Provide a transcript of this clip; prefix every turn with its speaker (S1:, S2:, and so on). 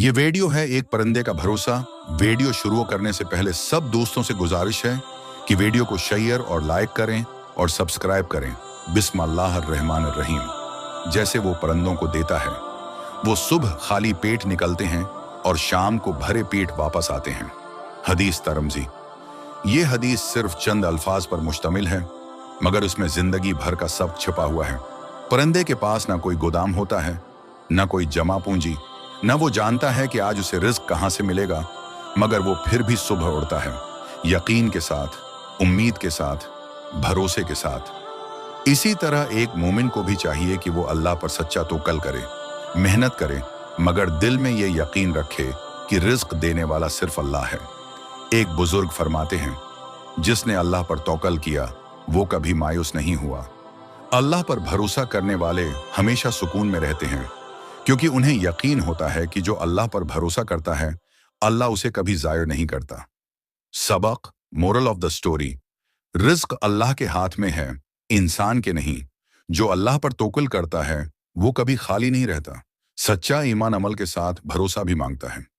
S1: ये वीडियो है एक परिंदे का भरोसा। वीडियो शुरू करने से पहले सब दोस्तों से गुजारिश है कि वीडियो को शेयर और लाइक करें और सब्सक्राइब करें। बिस्मिल्लाहिर्रहमानिर्रहीम। जैसे वो परिंदों को देता है, वो सुबह खाली पेट निकलते हैं और शाम को भरे पेट वापस आते हैं। हदीस तरमजी। ये हदीस सिर्फ चंद अल्फाज पर मुश्तमिल है, मगर उसमें जिंदगी भर का सब छिपा हुआ है। परिंदे के पास ना कोई गोदाम होता है, ना कोई जमा पूंजी, न वो जानता है कि आज उसे रिस्क कहां से मिलेगा, मगर वो फिर भी सुबह उड़ता है, यकीन के साथ, उम्मीद के साथ, भरोसे के साथ। इसी तरह एक मोमिन को भी चाहिए कि वो अल्लाह पर सच्चा तवक्कुल करे, मेहनत करे, मगर दिल में ये यकीन रखे कि रिस्क देने वाला सिर्फ अल्लाह है। एक बुजुर्ग फरमाते हैं, जिसने अल्लाह पर तवक्कुल किया वो कभी मायूस नहीं हुआ। अल्लाह पर भरोसा करने वाले हमेशा सुकून में रहते हैं, क्योंकि उन्हें यकीन होता है कि जो अल्लाह पर भरोसा करता है, अल्लाह उसे कभी ज़ाया नहीं करता। सबक, moral of the story. Risk अल्लाह के हाथ में है, इंसान के नहीं। जो अल्लाह पर तवक्कुल करता है वो कभी खाली नहीं रहता। सच्चा ईमान अमल के साथ भरोसा भी मांगता है।